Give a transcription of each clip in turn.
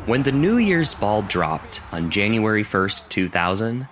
When the New Year's ball dropped on January 1st, 2000,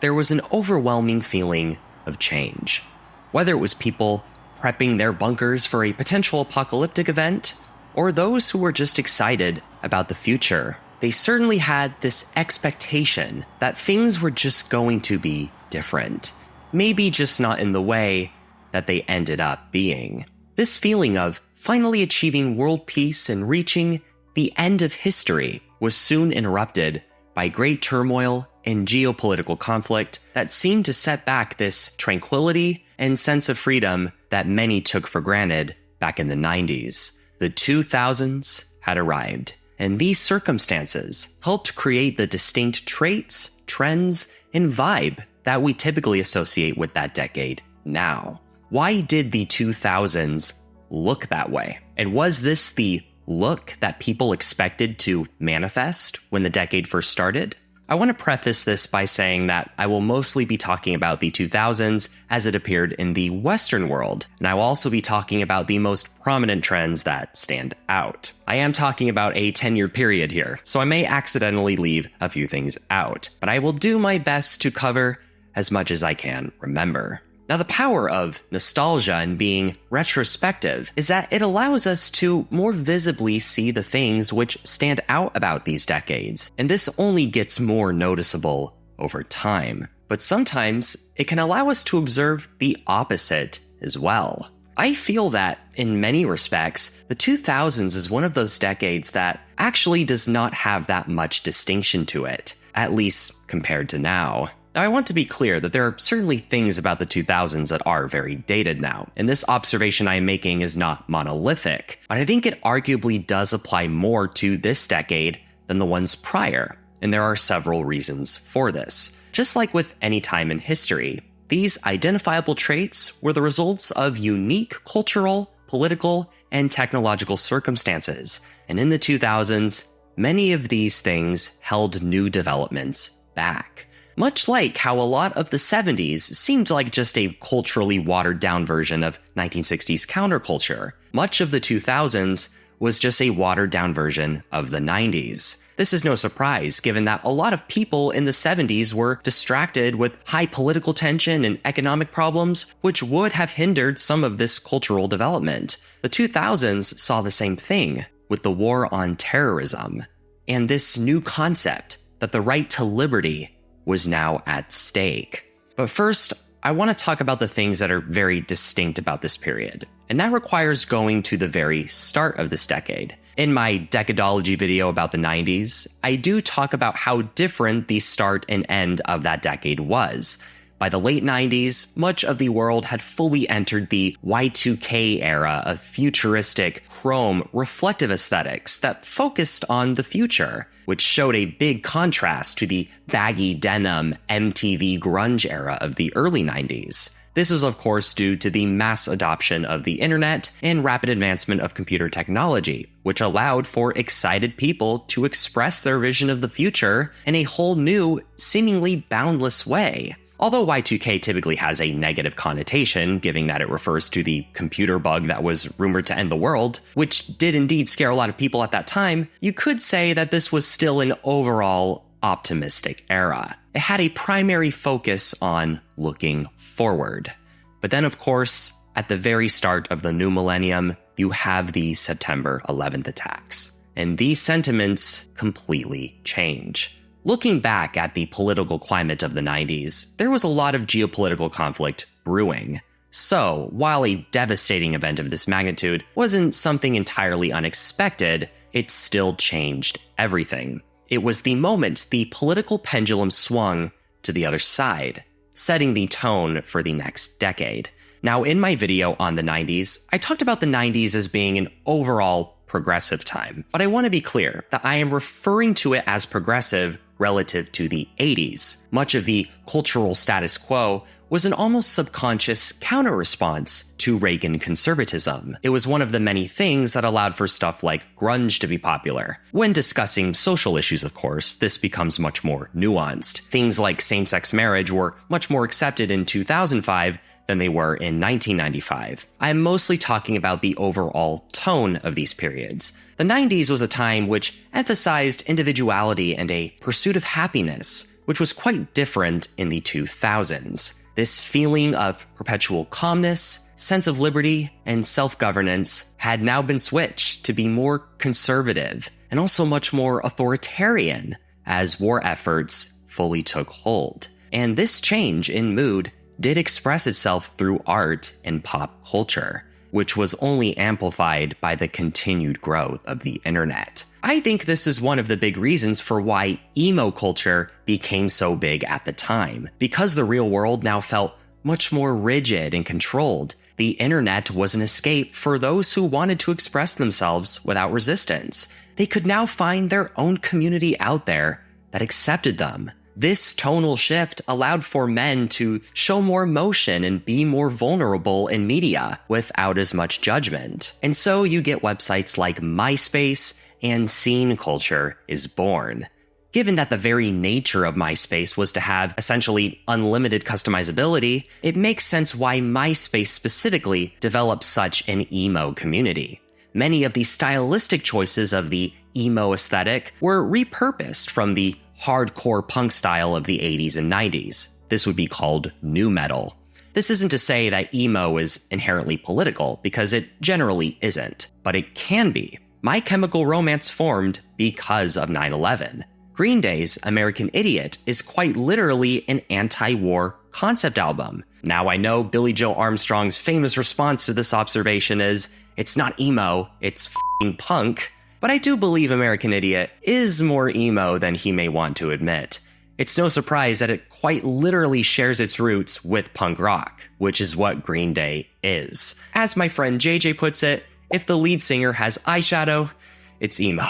there was an overwhelming feeling of change. Whether it was people prepping their bunkers for a potential apocalyptic event, or those who were just excited about the future, they certainly had this expectation that things were just going to be different. Maybe just not in the way that they ended up being. This feeling of finally achieving world peace and reaching the end of history was soon interrupted by great turmoil and geopolitical conflict that seemed to set back this tranquility and sense of freedom that many took for granted back in the 90s. The 2000s had arrived, and these circumstances helped create the distinct traits, trends, and vibe that we typically associate with that decade now. Why did the 2000s look that way? And was this the look that people expected to manifest when the decade first started? I want to preface this by saying that I will mostly be talking about the 2000s as it appeared in the Western world, and I will also be talking about the most prominent trends that stand out. I am talking about a 10-year period here, so I may accidentally leave a few things out, but I will do my best to cover as much as I can remember. Now, the power of nostalgia and being retrospective is that it allows us to more visibly see the things which stand out about these decades, and this only gets more noticeable over time. But sometimes it can allow us to observe the opposite as well. I feel that, in many respects, the 2000s is one of those decades that actually does not have that much distinction to it, at least compared to now. Now, I want to be clear that there are certainly things about the 2000s that are very dated now, and this observation I am making is not monolithic, but I think it arguably does apply more to this decade than the ones prior, and there are several reasons for this. Just like with any time in history, these identifiable traits were the results of unique cultural, political, and technological circumstances, and in the 2000s, many of these things held new developments back. Much like how a lot of the 70s seemed like just a culturally watered-down version of 1960s counterculture, much of the 2000s was just a watered-down version of the 90s. This is no surprise, given that a lot of people in the 70s were distracted with high political tension and economic problems, which would have hindered some of this cultural development. The 2000s saw the same thing with the war on terrorism, and this new concept that the right to liberty was now at stake. But first, I want to talk about the things that are very distinct about this period, and that requires going to the very start of this decade. In my decadology video about the 90s, I do talk about how different the start and end of that decade was. By the late 90s, much of the world had fully entered the Y2K era of futuristic, chrome, reflective aesthetics that focused on the future, which showed a big contrast to the baggy denim, MTV grunge era of the early 90s. This was, of course, due to the mass adoption of the internet and rapid advancement of computer technology, which allowed for excited people to express their vision of the future in a whole new, seemingly boundless way. Although Y2K typically has a negative connotation, given that it refers to the computer bug that was rumored to end the world, which did indeed scare a lot of people at that time, you could say that this was still an overall optimistic era. It had a primary focus on looking forward. But then, of course, at the very start of the new millennium, you have the September 11th attacks. And these sentiments completely change. Looking back at the political climate of the 90s, there was a lot of geopolitical conflict brewing. So, while a devastating event of this magnitude wasn't something entirely unexpected, it still changed everything. It was the moment the political pendulum swung to the other side, setting the tone for the next decade. Now, in my video on the 90s, I talked about the 90s as being an overall progressive time, but I want to be clear that I am referring to it as progressive relative to the 80s. Much of the cultural status quo was an almost subconscious counter-response to Reagan conservatism. It was one of the many things that allowed for stuff like grunge to be popular. When discussing social issues, of course, this becomes much more nuanced. Things like same-sex marriage were much more accepted in 2005 than they were in 1995. I'm mostly talking about the overall tone of these periods. The 90s was a time which emphasized individuality and a pursuit of happiness, which was quite different in the 2000s. This feeling of perpetual calmness, sense of liberty, and self-governance had now been switched to be more conservative and also much more authoritarian as war efforts fully took hold. And this change in mood did express itself through art and pop culture, which was only amplified by the continued growth of the internet. I think this is one of the big reasons for why emo culture became so big at the time. Because the real world now felt much more rigid and controlled, the internet was an escape for those who wanted to express themselves without resistance. They could now find their own community out there that accepted them. This tonal shift allowed for men to show more emotion and be more vulnerable in media without as much judgment. And so you get websites like MySpace, and scene culture is born. Given that the very nature of MySpace was to have essentially unlimited customizability, it makes sense why MySpace specifically developed such an emo community. Many of the stylistic choices of the emo aesthetic were repurposed from the hardcore punk style of the 80s and 90s. This would be called nu metal. This isn't to say that emo is inherently political, because it generally isn't, but it can be. My Chemical Romance formed because of 9/11. Green Day's American Idiot is quite literally an anti-war concept album. Now I know Billy Joe Armstrong's famous response to this observation is, it's not emo, it's f***ing punk. But I do believe American Idiot is more emo than he may want to admit. It's no surprise that it quite literally shares its roots with punk rock, which is what Green Day is. As my friend JJ puts it, if the lead singer has eyeshadow, it's emo.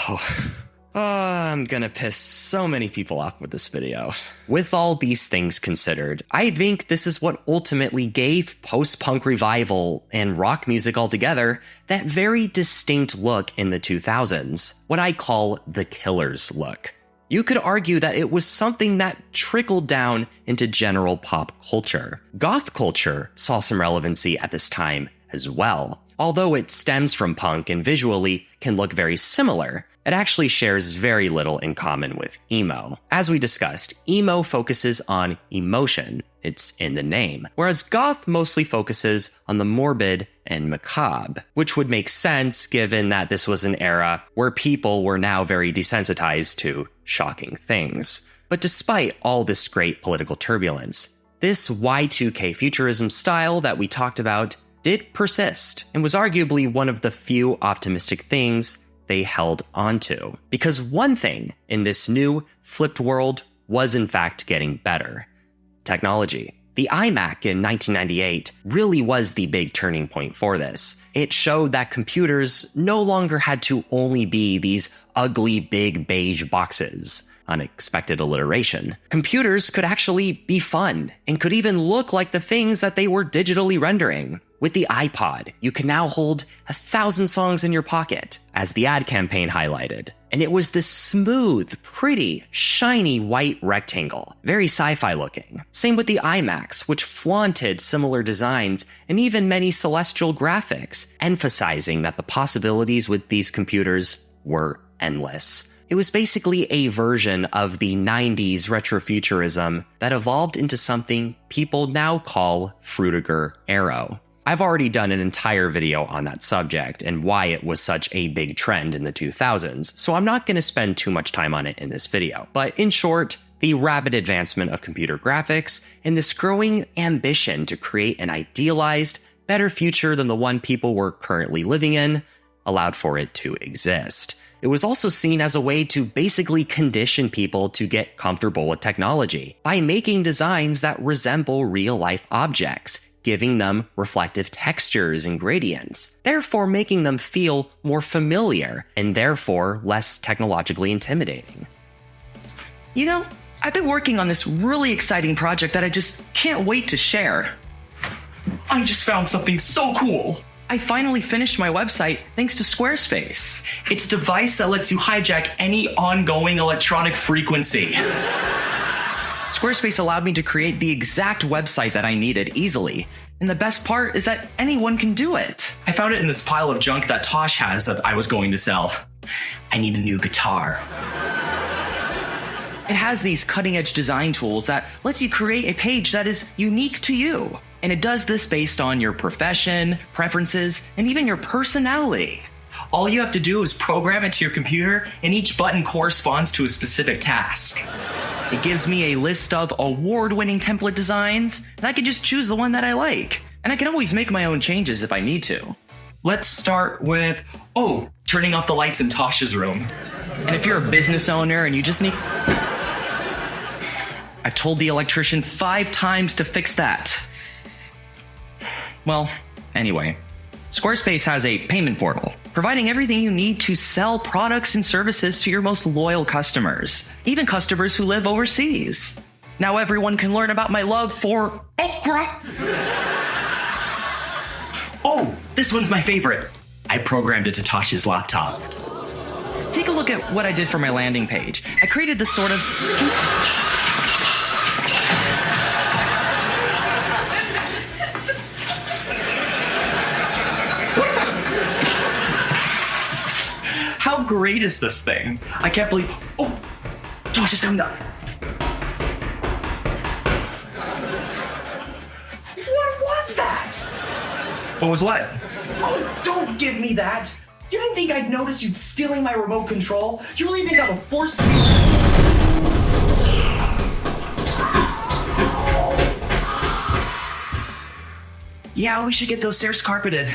Oh, I'm gonna piss so many people off with this video. With all these things considered, I think this is what ultimately gave post-punk revival and rock music altogether that very distinct look in the 2000s, what I call the Killers look. You could argue that it was something that trickled down into general pop culture. Goth culture saw some relevancy at this time as well. Although it stems from punk and visually can look very similar, it actually shares very little in common with emo. As we discussed, emo focuses on emotion, it's in the name, whereas goth mostly focuses on the morbid and macabre, which would make sense given that this was an era where people were now very desensitized to shocking things. But despite all this great political turbulence, this Y2K futurism style that we talked about did persist, and was arguably one of the few optimistic things they held onto. Because one thing in this new, flipped world was in fact getting better. Technology. The iMac in 1998 really was the big turning point for this. It showed that computers no longer had to only be these ugly big beige boxes. Unexpected alliteration. Computers could actually be fun, and could even look like the things that they were digitally rendering. With the iPod, you can now hold 1,000 songs in your pocket, as the ad campaign highlighted. And it was this smooth, pretty, shiny white rectangle, very sci-fi looking. Same with the iMacs, which flaunted similar designs and even many celestial graphics, emphasizing that the possibilities with these computers were endless. It was basically a version of the 90s retrofuturism that evolved into something people now call Frutiger Aero. I've already done an entire video on that subject and why it was such a big trend in the 2000s, so I'm not going to spend too much time on it in this video. But in short, the rapid advancement of computer graphics and this growing ambition to create an idealized, better future than the one people were currently living in allowed for it to exist. It was also seen as a way to basically condition people to get comfortable with technology by making designs that resemble real-life objects, giving them reflective textures and gradients, therefore making them feel more familiar and therefore less technologically intimidating. You know, I've been working on this really exciting project that I just can't wait to share. I just found something so cool. I finally finished my website thanks to Squarespace. It's a device that lets you hijack any ongoing electronic frequency. Squarespace allowed me to create the exact website that I needed easily. And the best part is that anyone can do it. I found it in this pile of junk that Tosh has that I was going to sell. I need a new guitar. It has these cutting-edge design tools that lets you create a page that is unique to you. And it does this based on your profession, preferences, and even your personality. All you have to do is program it to your computer, and each button corresponds to a specific task. It gives me a list of award-winning template designs, and I can just choose the one that I like. And I can always make my own changes if I need to. Let's start with, turning off the lights in Tosh's room. And if you're a business owner and you just need... I told the electrician 5 times to fix that. Well, anyway, Squarespace has a payment portal, providing everything you need to sell products and services to your most loyal customers, even customers who live overseas. Now everyone can learn about my love for okra. Oh, this one's my favorite. I programmed it to Tosh's laptop. Take a look at what I did for my landing page. I created this sort of... How great is this thing? I can't believe... Oh! Tosh is doing that. What was that? What was what? Oh, don't give me that! You didn't think I'd notice you stealing my remote control? You really think I'm a force? Yeah, we should get those stairs carpeted.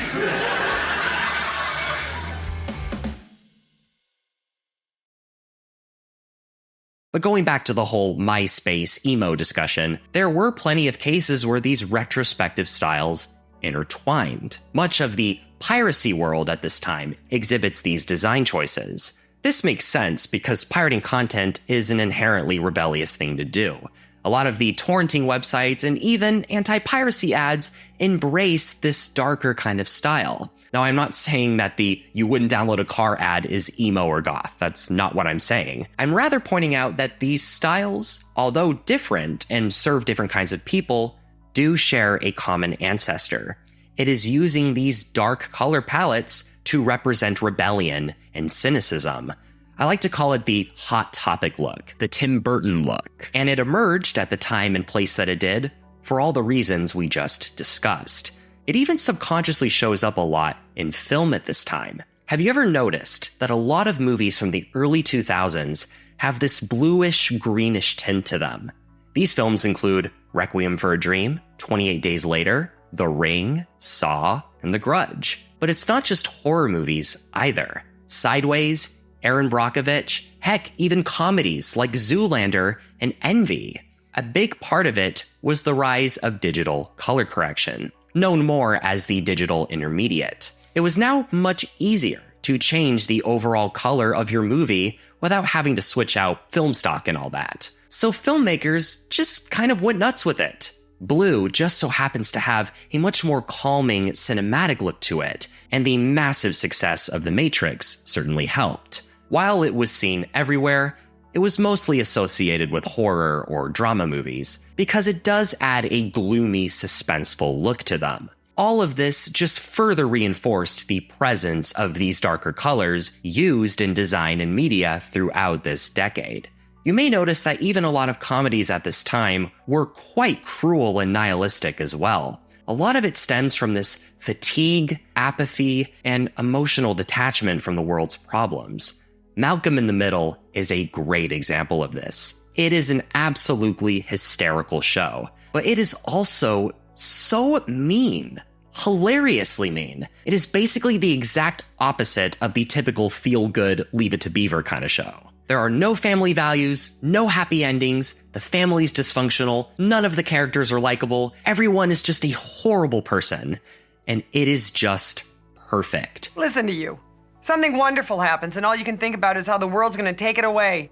But going back to the whole MySpace emo discussion, there were plenty of cases where these retrospective styles intertwined. Much of the piracy world at this time exhibits these design choices. This makes sense because pirating content is an inherently rebellious thing to do. A lot of the torrenting websites and even anti-piracy ads embrace this darker kind of style. Now, I'm not saying that the "you wouldn't download a car" ad is emo or goth. That's not what I'm saying. I'm rather pointing out that these styles, although different and serve different kinds of people, do share a common ancestor. It is using these dark color palettes to represent rebellion and cynicism. I like to call it the Hot Topic look, the Tim Burton look. And it emerged at the time and place that it did for all the reasons we just discussed. It even subconsciously shows up a lot in film at this time. Have you ever noticed that a lot of movies from the early 2000s have this bluish-greenish tint to them? These films include Requiem for a Dream, 28 Days Later, The Ring, Saw, and The Grudge. But it's not just horror movies either. Sideways, Aaron Brockovich, heck, even comedies like Zoolander and Envy. A big part of it was the rise of digital color correction, known more as the digital intermediate. It was now much easier to change the overall color of your movie without having to switch out film stock and all that. So filmmakers just kind of went nuts with it. Blue just so happens to have a much more calming cinematic look to it, and the massive success of The Matrix certainly helped. While it was seen everywhere, it was mostly associated with horror or drama movies, because it does add a gloomy, suspenseful look to them. All of this just further reinforced the presence of these darker colors used in design and media throughout this decade. You may notice that even a lot of comedies at this time were quite cruel and nihilistic as well. A lot of it stems from this fatigue, apathy, and emotional detachment from the world's problems. Malcolm in the Middle is a great example of this. It is an absolutely hysterical show, but it is also so mean. Hilariously mean. It is basically the exact opposite of the typical feel-good, Leave It to Beaver kind of show. There are no family values, no happy endings, the family's dysfunctional, none of the characters are likable, everyone is just a horrible person, and it is just perfect. Listen to you. Something wonderful happens, and all you can think about is how the world's gonna take it away.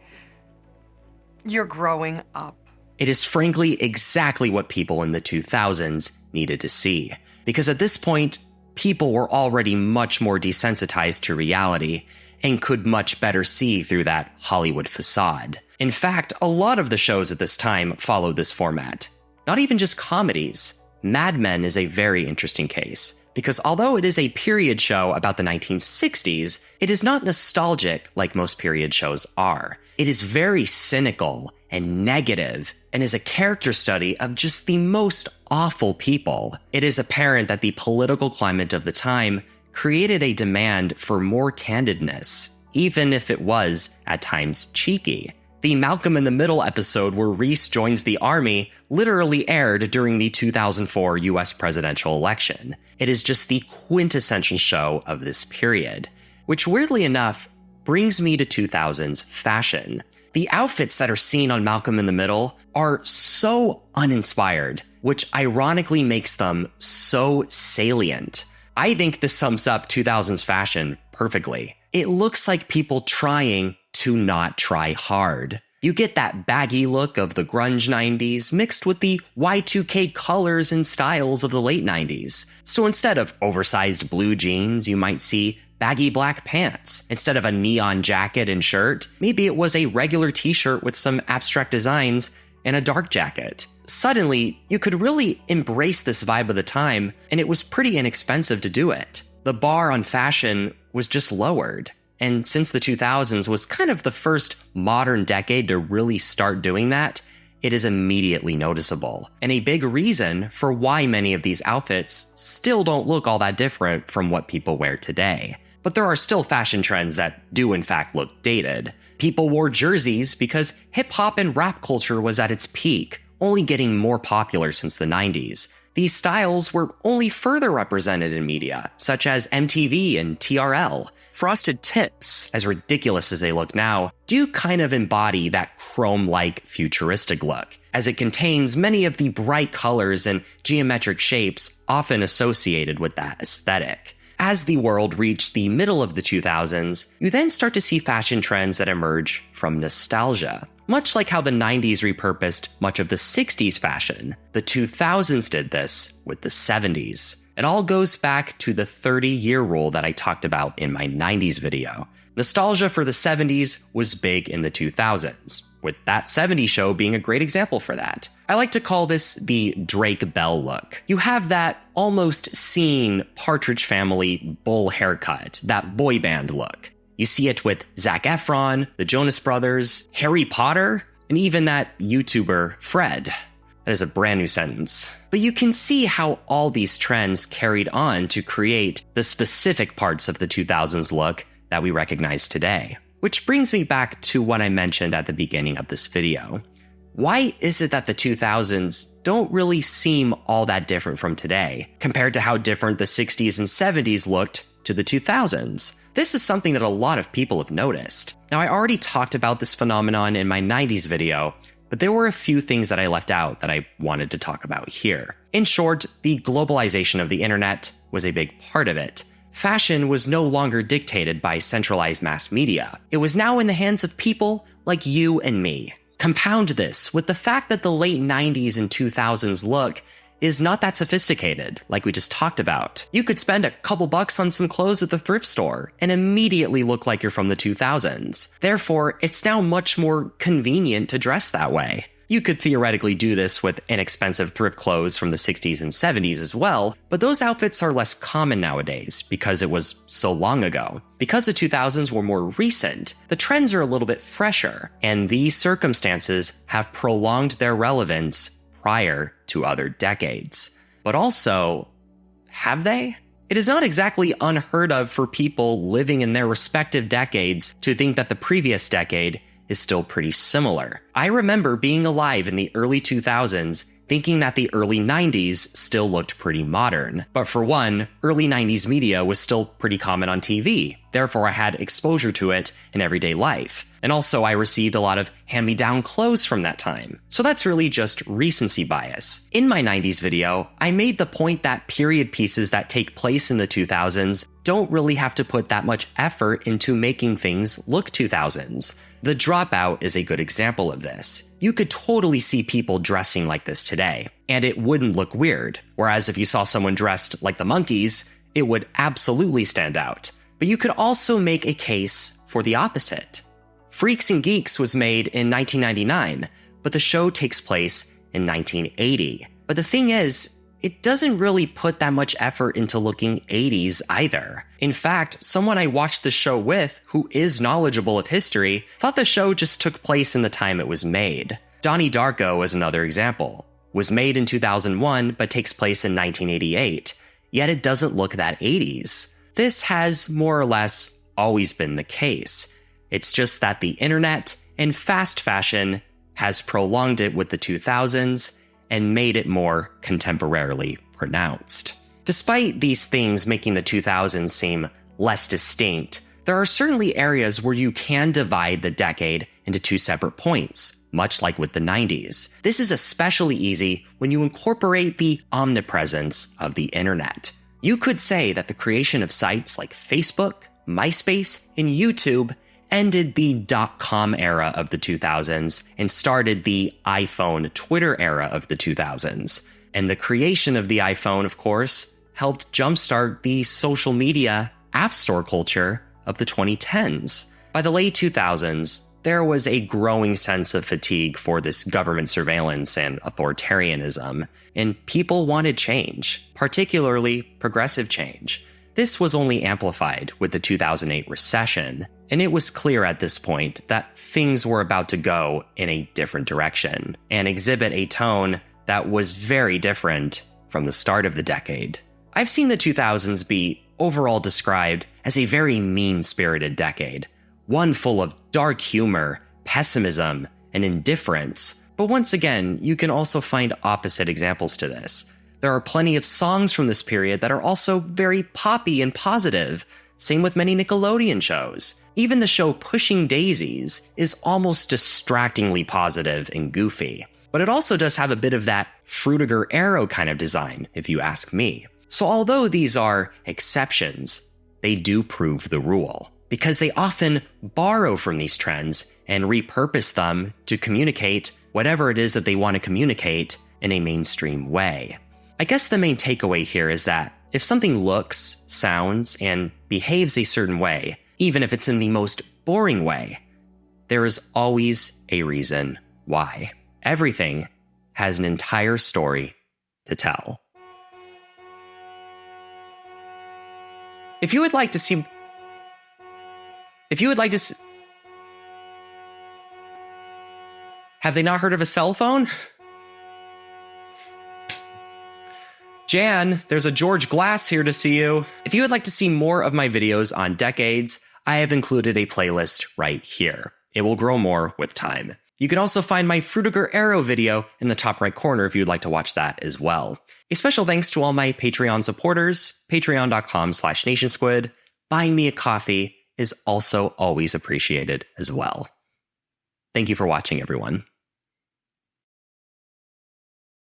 You're growing up. It is frankly exactly what people in the 2000s needed to see. Because at this point, people were already much more desensitized to reality and could much better see through that Hollywood facade. In fact, a lot of the shows at this time followed this format. Not even just comedies. Mad Men is a very interesting case, because although it is a period show about the 1960s, it is not nostalgic like most period shows are. It is very cynical and negative, and is a character study of just the most awful people. It is apparent that the political climate of the time created a demand for more candidness, even if it was, at times, cheeky. The Malcolm in the Middle episode where Reese joins the army literally aired during the 2004 US presidential election. It is just the quintessential show of this period, which weirdly enough brings me to 2000s fashion. The outfits that are seen on Malcolm in the Middle are so uninspired, which ironically makes them so salient. I think this sums up 2000s fashion perfectly. It looks like people trying to not try hard. You get that baggy look of the grunge 90s mixed with the Y2K colors and styles of the late 90s. So instead of oversized blue jeans, you might see baggy black pants. Instead of a neon jacket and shirt, maybe it was a regular t-shirt with some abstract designs and a dark jacket. Suddenly, you could really embrace this vibe of the time, and it was pretty inexpensive to do it. The bar on fashion was just lowered. And since the 2000s was kind of the first modern decade to really start doing that, it is immediately noticeable. And a big reason for why many of these outfits still don't look all that different from what people wear today. But there are still fashion trends that do in fact look dated. People wore jerseys because hip-hop and rap culture was at its peak, only getting more popular since the 90s. These styles were only further represented in media, such as MTV and TRL. Frosted Tips, as ridiculous as they look now, do kind of embody that chrome-like futuristic look, as it contains many of the bright colors and geometric shapes often associated with that aesthetic. As the world reached the middle of the 2000s, you then start to see fashion trends that emerge from nostalgia. Much like how the 90s repurposed much of the 60s fashion, the 2000s did this with the 70s. It all goes back to the 30-year rule that I talked about in my 90s video. Nostalgia for the 70s was big in the 2000s, with That 70s Show being a great example for that. I like to call this the Drake Bell look. You have that almost seen Partridge Family bull haircut, that boy band look. You see it with Zac Efron, the Jonas Brothers, Harry Potter, and even that YouTuber Fred. That is a brand new sentence. But you can see how all these trends carried on to create the specific parts of the 2000s look that we recognize today. Which brings me back to what I mentioned at the beginning of this video. Why is it that the 2000s don't really seem all that different from today, compared to how different the 60s and 70s looked to the 2000s? This is something that a lot of people have noticed. Now, I already talked about this phenomenon in my 90s video, but there were a few things that I left out that I wanted to talk about here. In short, the globalization of the internet was a big part of it. Fashion was no longer dictated by centralized mass media. It was now in the hands of people like you and me. Compound this with the fact that the late 90s and 2000s look is not that sophisticated, like we just talked about. You could spend a couple bucks on some clothes at the thrift store and immediately look like you're from the 2000s. Therefore, it's now much more convenient to dress that way. You could theoretically do this with inexpensive thrift clothes from the 60s and 70s as well, but those outfits are less common nowadays because it was so long ago. Because the 2000s were more recent, the trends are a little bit fresher, and these circumstances have prolonged their relevance prior to other decades. But also, have they? It is not exactly unheard of for people living in their respective decades to think that the previous decade is still pretty similar. I remember being alive in the early 2000s thinking that the early 90s still looked pretty modern. But for one, early 90s media was still pretty common on TV. Therefore, I had exposure to it in everyday life. And also, I received a lot of hand-me-down clothes from that time. So that's really just recency bias. In my 90s video, I made the point that period pieces that take place in the 2000s don't really have to put that much effort into making things look 2000s. The Dropout is a good example of this. You could totally see people dressing like this today, and it wouldn't look weird. Whereas if you saw someone dressed like the Monkees, it would absolutely stand out. But you could also make a case for the opposite. Freaks and Geeks was made in 1999, but the show takes place in 1980. But the thing is, it doesn't really put that much effort into looking 80s either. In fact, someone I watched the show with, who is knowledgeable of history, thought the show just took place in the time it was made. Donnie Darko is another example. Was made in 2001, but takes place in 1988, yet it doesn't look that 80s. This has more or less always been the case. It's just that the internet and fast fashion has prolonged it with the 2000s and made it more contemporarily pronounced. Despite these things making the 2000s seem less distinct, there are certainly areas where you can divide the decade into two separate points, much like with the 90s. This is especially easy when you incorporate the omnipresence of the internet. You could say that the creation of sites like Facebook, MySpace, and YouTube ended the dot-com era of the 2000s and started the iPhone Twitter era of the 2000s. And the creation of the iPhone, of course, helped jumpstart the social media app store culture of the 2010s. By the late 2000s, there was a growing sense of fatigue for this government surveillance and authoritarianism, and people wanted change, particularly progressive change. This was only amplified with the 2008 recession, and it was clear at this point that things were about to go in a different direction and exhibit a tone that was very different from the start of the decade. I've seen the 2000s be overall described as a very mean-spirited decade, one full of dark humor, pessimism, and indifference. But once again, you can also find opposite examples to this. There are plenty of songs from this period that are also very poppy and positive. Same with many Nickelodeon shows. Even the show Pushing Daisies is almost distractingly positive and goofy. But it also does have a bit of that Frutiger Arrow kind of design, if you ask me. So although these are exceptions, they do prove the rule, because they often borrow from these trends and repurpose them to communicate whatever it is that they want to communicate in a mainstream way. I guess the main takeaway here is that if something looks, sounds, and behaves a certain way, even if it's in the most boring way, there is always a reason why. Everything has an entire story to tell. If you would like to see... Have they not heard of a cell phone? Jan, there's a George Glass here to see you. If you would like to see more of my videos on decades, I have included a playlist right here. It will grow more with time. You can also find my Frutiger Arrow video in the top right corner if you'd like to watch that as well. A special thanks to all my Patreon supporters, patreon.com/nationsquid. Buying me a coffee is also always appreciated as well. Thank you for watching, everyone.